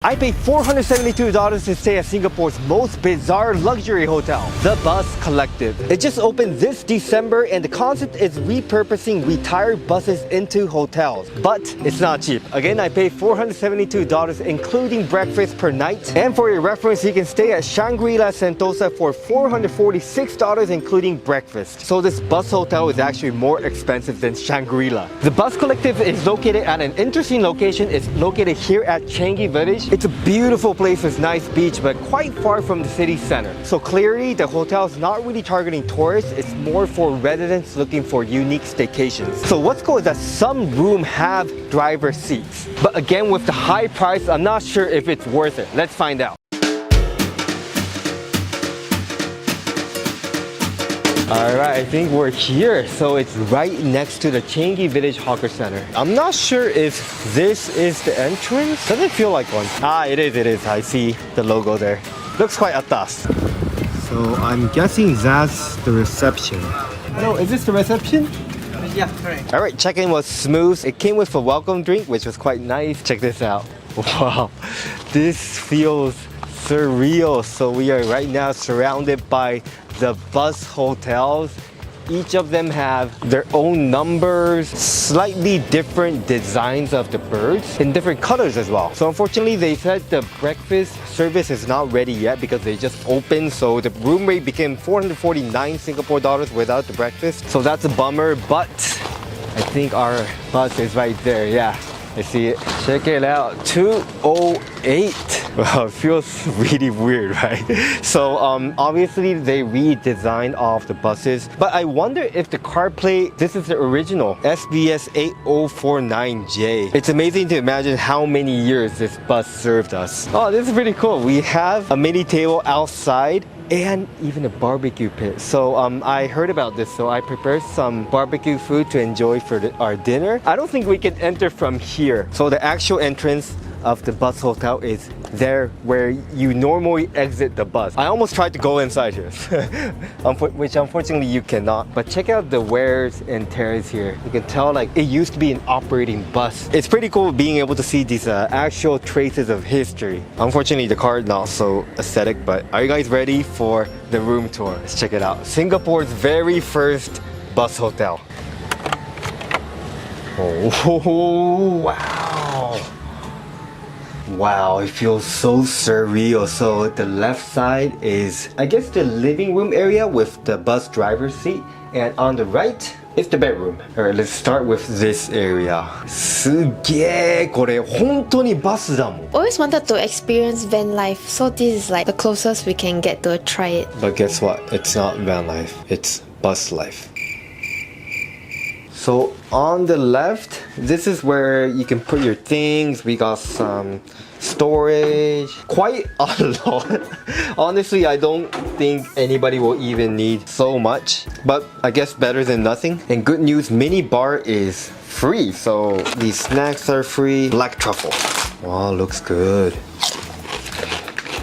I paid $472 to stay at Singapore's most bizarre luxury hotel, the Bus Collective. It just opened this December and the concept is repurposing retired buses into hotels. But it's not cheap. Again, I paid $472 including breakfast per night. And for your reference, you can stay at Shangri-La Sentosa for $446 including breakfast. So this bus hotel is actually more expensive than Shangri-La. The Bus Collective is located at an interesting location. It's located here at Changi Village. It's a beautiful place with nice beach, but quite far from the city center. So clearly, the hotel is not really targeting tourists. It's more for residents looking for unique staycations. So what's cool is that some rooms have driver seats. But again, with the high price, I'm not sure if it's worth it. Let's find out. Alright, I think we're here. So it's right next to the Changi Village Hawker Center. I'm not sure if this is the entrance. Doesn't feel like one. Ah, it is. I see the logo there. Looks quite atas. So I'm guessing that's the reception. Hello, is this the reception? Yeah, correct. Alright, check-in was smooth. It came with a welcome drink, which was quite nice. Check this out. Wow, this feels surreal. So we are right now surrounded by the bus hotels. Each of them have their own numbers, slightly different designs of the birds, in different colors as well. So unfortunately, they said the breakfast service is not ready yet because they just opened. So the room rate became 449 Singapore dollars without the breakfast. So that's a bummer, but I think our bus is right there. Yeah, I see it. Check it out, 208. Wow, it feels really weird, right? So obviously they redesigned all of the buses, but I wonder if the car plate, this is the original SBS 8049J. It's amazing to imagine how many years this bus served us. Oh, this is pretty cool. We have a mini table outside and even a barbecue pit. So I heard about this, so I prepared some barbecue food to enjoy for our dinner. I don't think we can enter from here. So the actual entrance of the bus hotel is there where you normally exit the bus. I almost tried to go inside here, which unfortunately you cannot. But check out the wears and tears here. You can tell like it used to be an operating bus. It's pretty cool being able to see these actual traces of history. Unfortunately, the car is not so aesthetic, but are you guys ready for the room tour? Let's check it out. Singapore's very first bus hotel. Oh, wow. Wow, it feels so surreal. So the left side is, I guess, the living room area with the bus driver's seat. And on the right is the bedroom. Alright, let's start with this area. すげー、これ本当にバスだもん。 Always wanted to experience van life, so this is like the closest we can get to try it. But guess what? It's not van life, it's bus life. So on the left, this is where you can put your things. We got some storage, quite a lot. Honestly, I don't think anybody will even need so much, but I guess better than nothing. And good news, mini bar is free. So these snacks are free. Black truffle. Wow, looks good.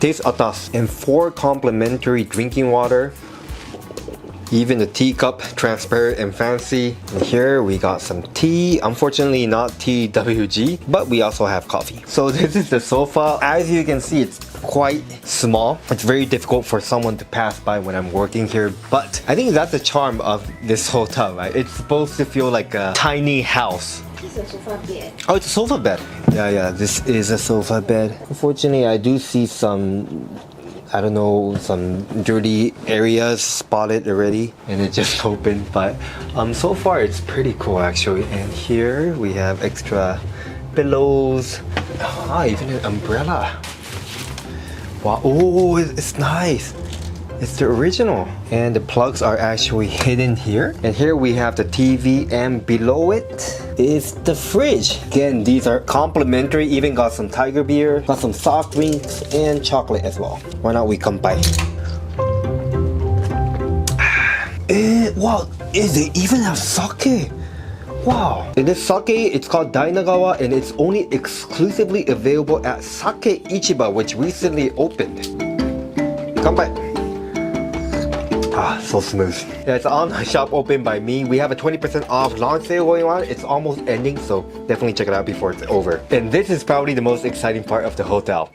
Tastes atas. And 4 complimentary drinking water. Even the teacup, transparent and fancy. And here we got some tea. Unfortunately not TWG, but we also have coffee. So this is the sofa. As you can see, it's quite small. It's very difficult for someone to pass by when I'm working here, but I think that's the charm of this hotel, right? It's supposed to feel like a tiny house. This is a sofa bed. Oh, it's a sofa bed. Yeah, this is a sofa bed. Unfortunately, I do see some, I don't know, some dirty areas spotted already, and it just opened. But so far it's pretty cool actually. And here we have extra pillows. Ah, even an umbrella. Wow, oh, it's nice. It's the original. And the plugs are actually hidden here. And here we have the TV, and below it is the fridge. Again, these are complimentary. Even got some tiger beer, got some soft drinks, and chocolate as well. Why not we come by? Wow, they even have sake. Wow. And this sake, it's called Dainagawa, and it's only exclusively available at Sake Ichiba, which recently opened. Come by. Ah, so smooth. Yeah, it's on shop open by me. We have a 20% off launch sale going on. It's almost ending, so definitely check it out before it's over. And this is probably the most exciting part of the hotel.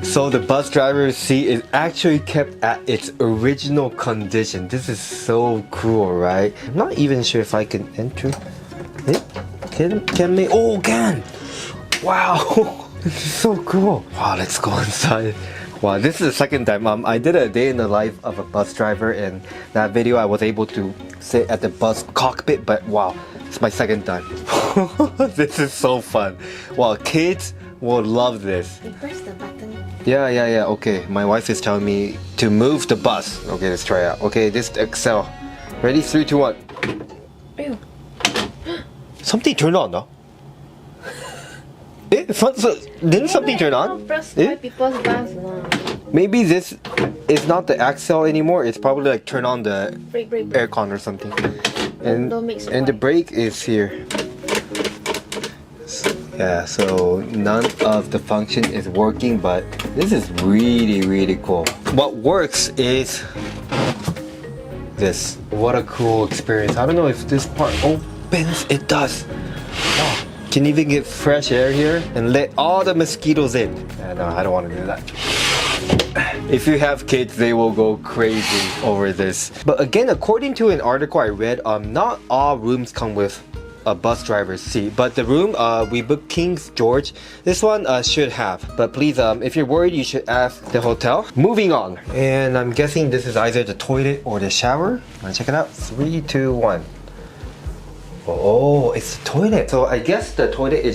So the bus driver's seat is actually kept at its original condition. This is so cool, right? I'm not even sure if I can enter it. Can we? Oh, can! Wow! This is so cool. Wow, let's go inside. Wow, this is the second time. I did a day in the life of a bus driver. In that video, I was able to sit at the bus cockpit, but wow, it's my second time. This is so fun. Wow, kids will love this. You press the button. Yeah. Okay, my wife is telling me to move the bus. Okay, let's try it out. Okay, this Excel. Ready? 3, 2, 1. Ew. Something turned on, though. Didn't something turn on? Press people's bus. Maybe this is not the Excel anymore. It's probably like turn on the Brake. aircon or something. And Don't mix the brake is here. Yeah, so none of the function is working, but this is really cool. What works is this. What a cool experience. I don't know if this part opens. It does. Wow. Can even get fresh air here and let all the mosquitoes in. No, I don't want to do that. If you have kids, they will go crazy over this. But again, according to an article I read, not all rooms come with a bus driver's seat, but the room we booked King's George, this one should have. But please, if you're worried, you should ask the hotel. Moving on, and I'm guessing this is either the toilet or the shower. Wanna check it out? 3, 2, 1. Oh, it's the toilet. So I guess the toilet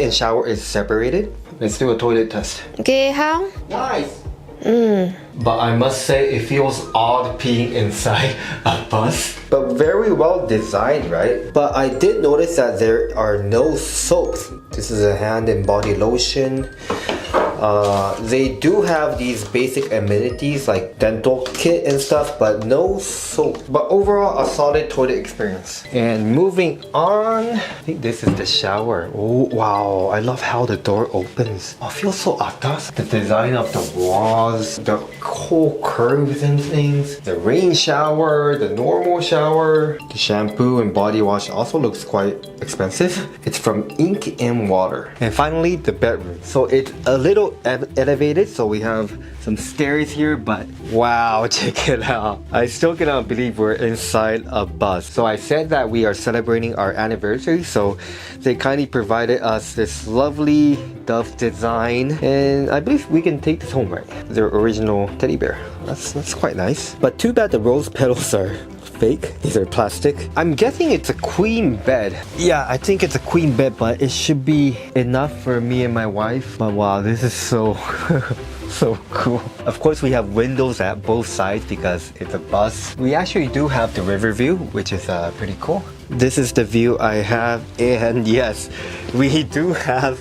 and shower is separated. Let's do a toilet test. Okay, how? Nice. But I must say it feels odd peeing inside a bus. But very well designed, right? But I did notice that there are no soaps. This is a hand and body lotion. They do have these basic amenities like dental kit and stuff, but no soap. But overall, a solid toilet experience. And moving on, I think this is the shower. Oh wow, I love how the door opens. Oh, it feels so atas. The design of the walls, the whole curves and things. The rain shower, the normal shower. The shampoo and body wash also looks quite expensive. It's from Ink and Water. And finally, the bedroom. So it's a little elevated, so we have some stairs here, but wow, check it out. I still cannot believe we're inside a bus. So I said that we are celebrating our anniversary, so they kindly provided us this lovely dove design, and I believe we can take this home, right? Their original teddy bear. That's quite nice. But too bad the rose petals are fake. These are plastic. I'm guessing it's a queen bed. Yeah, I think it's a queen bed, but it should be enough for me and my wife. But wow, this is so so cool. Of course, we have windows at both sides because it's a bus. We actually do have the river view, which is pretty cool. This is the view I have, and yes, we do have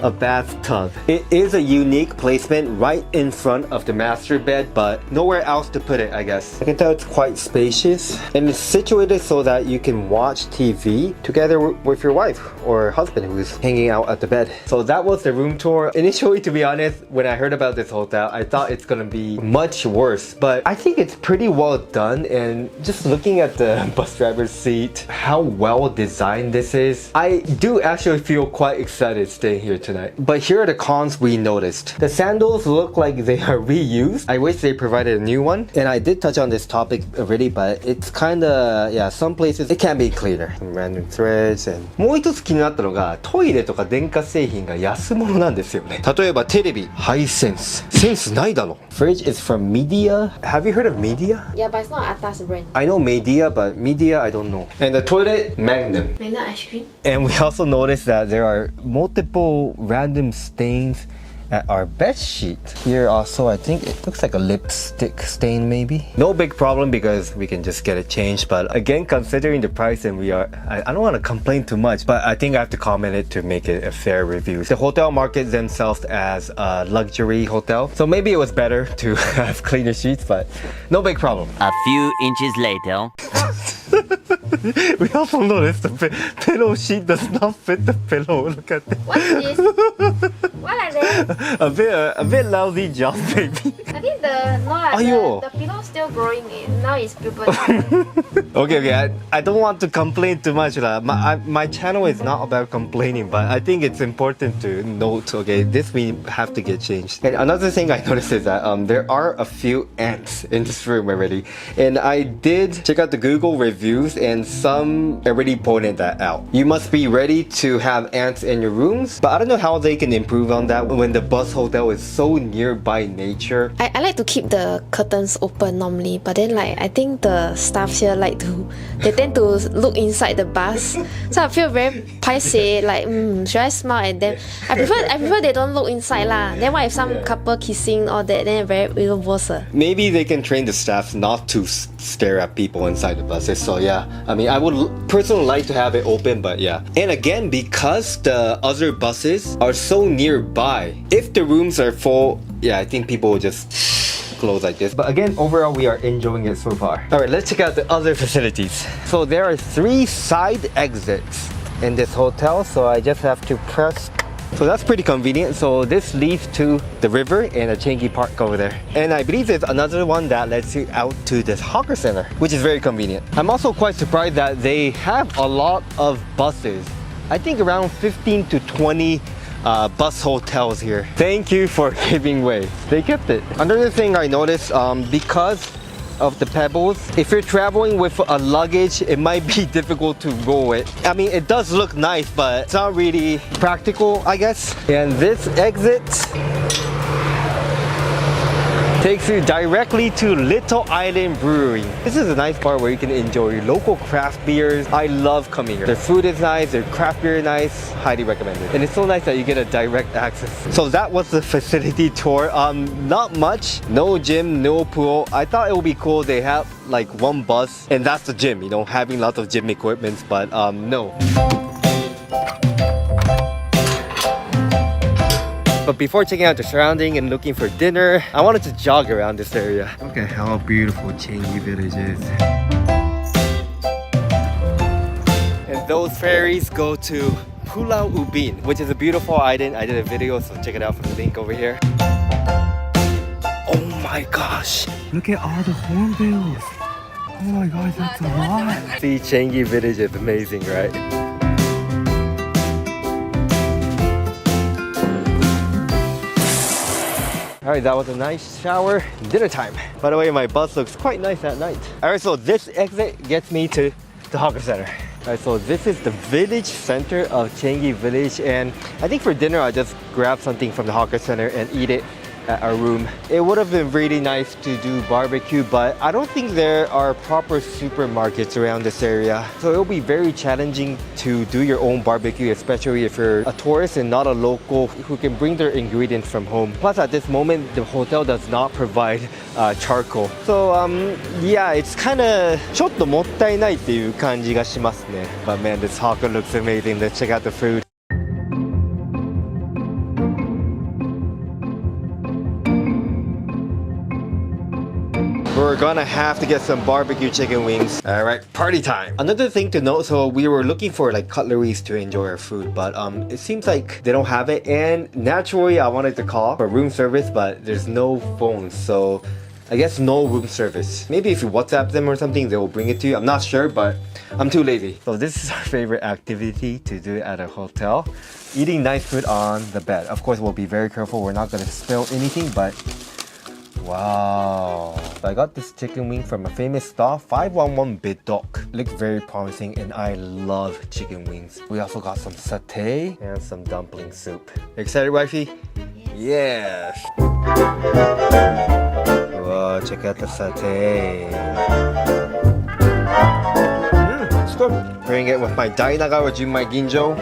a bathtub. It is a unique placement right in front of the master bed, but nowhere else to put it, I guess. I can tell it's quite spacious, and it's situated so that you can watch TV together with your wife or husband who's hanging out at the bed. So that was the room tour. Initially, to be honest, when I heard about this hotel, I thought it's gonna be much worse, but I think it's pretty well done. And just looking at the bus driver's seat, how well designed this is, I do actually feel quite excited staying here tonight. But here are the cons we noticed. The sandals look like they are reused. I wish they provided a new one. And I did touch on this topic already, but it's kinda, yeah, some places it can be cleaner. Some random threads and もう一つ気になったのが、トイレとか電化製品が安物なんですよね。例えばテレビ、ハイセンス。センスないだろ。Fridge is from Media. Have you heard of Media? Yeah, but it's not Atas brand. I know Media, but Media I don't know. And the toilet, Magnum. Magnet ice cream. And we also noticed that there are multiple random stains at our bed sheet. Here also, I think it looks like a lipstick stain maybe. No big problem because we can just get it changed. But again, considering the price, and I don't want to complain too much, but I think I have to comment it to make it a fair review. The hotel markets themselves as a luxury hotel, so maybe it was better to have cleaner sheets, but no big problem. A few inches later. We also noticed the pillow sheet does not fit the pillow. Look at this. What's this? Why like that? a bit lousy job, baby. I think the pillow still growing. Now it's puberty. Okay. I don't want to complain too much. My channel is not about complaining, but I think it's important to note, okay, this we have to get changed. And another thing I noticed is that there are a few ants in this room already. And I did check out the Google reviews and some already pointed that out. You must be ready to have ants in your rooms, but I don't know how they can improve on that when the bus hotel is so nearby nature. I like to keep the curtains open normally, but then like I think the staff here they tend to look inside the bus, so I feel very paiseh. Like should I smile at them? I prefer they don't look inside lah. Then what if some couple kissing all that? Then very even worse. Maybe they can train the staff not to stare at people inside the buses. So yeah, I mean I would personally like to have it open, but yeah. And again, because the other buses are so nearby, if the rooms are full, yeah, I think people will just close like this. But again, overall we are enjoying it so far. Alright, let's check out the other facilities. So there are 3 side exits in this hotel, so I just have to press. So that's pretty convenient. So this leads to the river and a Changi Park over there. And I believe there's another one that lets you out to this hawker center, which is very convenient. I'm also quite surprised that they have a lot of buses. I think around 15 to 20 bus hotels here. Thank you for giving way. They kept it. Another thing I noticed, because of the pebbles, if you're traveling with a luggage, it might be difficult to roll it. I mean, it does look nice, but it's not really practical, I guess. And this exit takes you directly to Little Island Brewery. This is a nice part where you can enjoy local craft beers. I love coming here. Their food is nice, their craft beer is nice, highly recommended. And it's so nice that you get a direct access. So that was the facility tour. Not much, no gym, no pool. I thought it would be cool. They have like one bus and that's the gym, you know, having lots of gym equipment, but no. But before checking out the surrounding and looking for dinner, I wanted to jog around this area. Look at how beautiful Changi Village is. And those ferries go to Pulau Ubin, which is a beautiful island. I did a video, so check it out from the link over here. Oh my gosh! Look at all the hornbills! Oh my gosh, that's a lot! See, Changi Village is amazing, right? Alright, that was a nice shower. Dinner time. By the way, my bus looks quite nice at night. Alright, so this exit gets me to the hawker center. Alright, so this is the village center of Changi Village, and I think for dinner I'll just grab something from the hawker center and eat it at our room. It would have been really nice to do barbecue, but I don't think there are proper supermarkets around this area. So it'll be very challenging to do your own barbecue, especially if you're a tourist and not a local who can bring their ingredients from home. Plus at this moment, the hotel does not provide charcoal. So yeah, it's kind of ちょっともったいないっていう感じがしますね. But man, this hawker looks amazing. Let's check out the food. We're gonna have to get some barbecue chicken wings. Alright, party time. Another thing to note, so we were looking for like cutleries to enjoy our food, but it seems like they don't have it, and naturally I wanted to call for room service, but there's no phones, so I guess no room service. Maybe if you WhatsApp them or something, they will bring it to you. I'm not sure, but I'm too lazy. So this is our favorite activity to do at a hotel. Eating nice food on the bed. Of course, we'll be very careful. We're not gonna spill anything, but wow. So I got this chicken wing from a famous stall, 511 Bidok. Looks very promising and I love chicken wings. We also got some satay and some dumpling soup. Excited, wifey? Yes! Whoa, check out the satay. It's good. Pairing it with my Dainaga or Junmai Ginjo.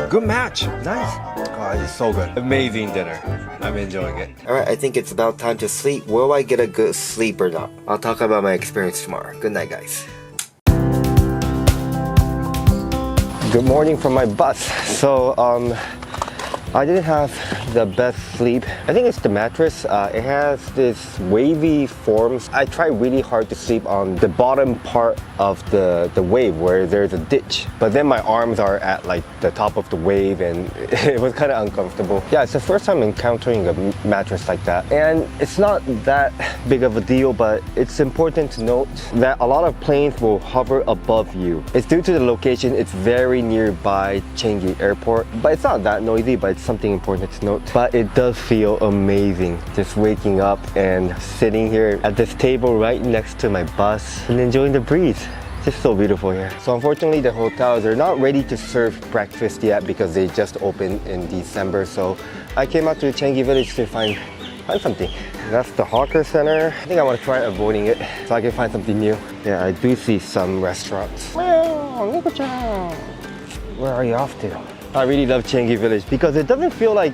Good match. Nice. Oh, it's so good. Amazing dinner. I'm enjoying it. Alright, I think it's about time to sleep. Will I get a good sleep or not? I'll talk about my experience tomorrow. Good night, guys. Good morning from my bus. So, I didn't have the best sleep. I think it's the mattress. It has this wavy forms. I try really hard to sleep on the bottom part of the wave where there's a ditch. But then my arms are at like the top of the wave and it was kind of uncomfortable. Yeah, it's the first time encountering a mattress like that. And it's not that big of a deal, but it's important to note that a lot of planes will hover above you. It's due to the location. It's very nearby Changi Airport, but it's not that noisy, but it's something important to note. But it does feel amazing just waking up and sitting here at this table right next to my bus and enjoying the breeze. Just so beautiful here. So unfortunately the hotels are not ready to serve breakfast yet because they just opened in December. So I came out to Changi Village to find something. That's the hawker center. I think I want to try avoiding it so I can find something new. Yeah, I do see some restaurants. Where are you off to? I really love Changi Village because it doesn't feel like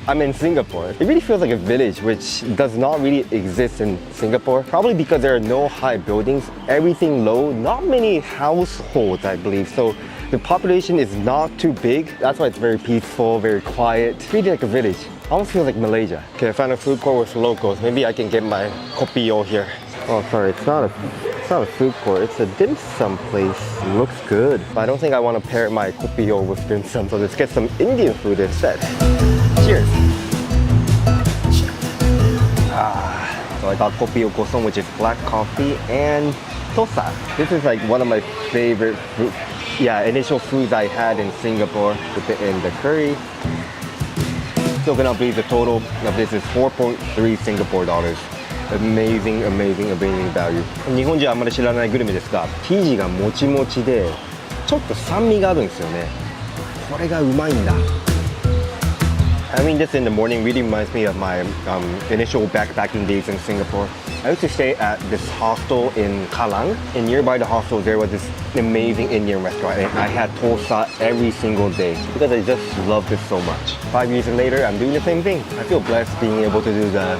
I'm in Singapore. It really feels like a village, which does not really exist in Singapore. Probably because there are no high buildings, everything low, not many households, I believe. So the population is not too big. That's why it's very peaceful, very quiet. It's really like a village. Almost feels like Malaysia. Okay, I found a food court with locals. Maybe I can get my kopi o here. Oh, sorry, it's not a food court. It's a dim sum place. It looks good. But I don't think I want to pair my kopi o with dim sum, so let's get some Indian food instead. Cheers. So I got kopi o kosong, which is black coffee, and tosa. This is like one of my favorite initial foods I had in Singapore. Put it in the curry. Still gonna believe the total of this is 4.3 Singapore dollars. Amazing, amazing, amazing value. 日本人はあんまり知らないグルメですが、生地がもちもちで、ちょっと酸味があるんですよね。これがうまいんだ。Having this in the morning really reminds me of my initial backpacking days in Singapore. I used to stay at this hostel in Kallang, and nearby the hostel there was this amazing Indian restaurant, and I had tosa every single day because I just love this so much. 5 years later, I'm doing the same thing. I feel blessed being able to do the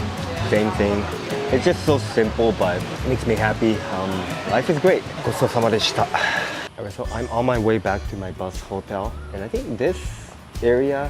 same thing. It's just so simple, but it makes me happy. Life is great. ごちそうさまでした。Alright, so I'm on my way back to my bus hotel, and I think this area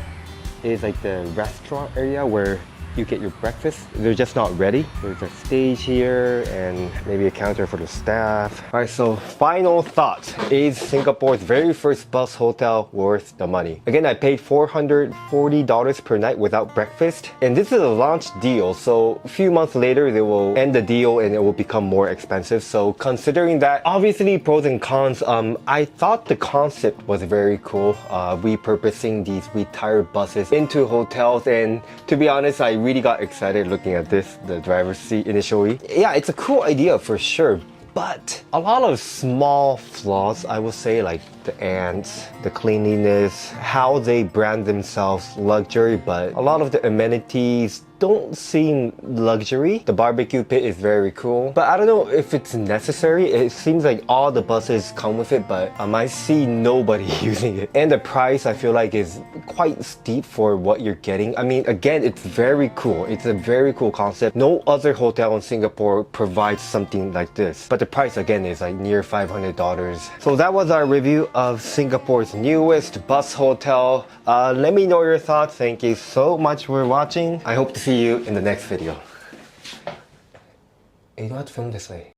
is like the restaurant area where you get your breakfast. They're just not ready. There's a stage here and maybe a counter for the staff. All right, so final thought. Is Singapore's very first bus hotel worth the money? Again, I paid $440 per night without breakfast. And this is a launch deal. So a few months later, they will end the deal and it will become more expensive. So considering that, obviously pros and cons, I thought the concept was very cool. Repurposing these retired buses into hotels. And to be honest, I really got excited looking at this, the driver's seat initially. Yeah, it's a cool idea for sure, but a lot of small flaws, I would say, like the ants, the cleanliness, how they brand themselves luxury, but a lot of the amenities don't seem luxury. The barbecue pit is very cool, but I don't know if it's necessary. It seems like all the buses come with it, but I see nobody using it. And the price, I feel like, is quite steep for what you're getting. I mean, again, it's very cool. It's a very cool concept. No other hotel in Singapore provides something like this, but the price again is like near $500. So that was our review of Singapore's newest bus hotel. Let me know your thoughts. Thank you so much for watching. I hope to see you in the next video. You don't have to film this way.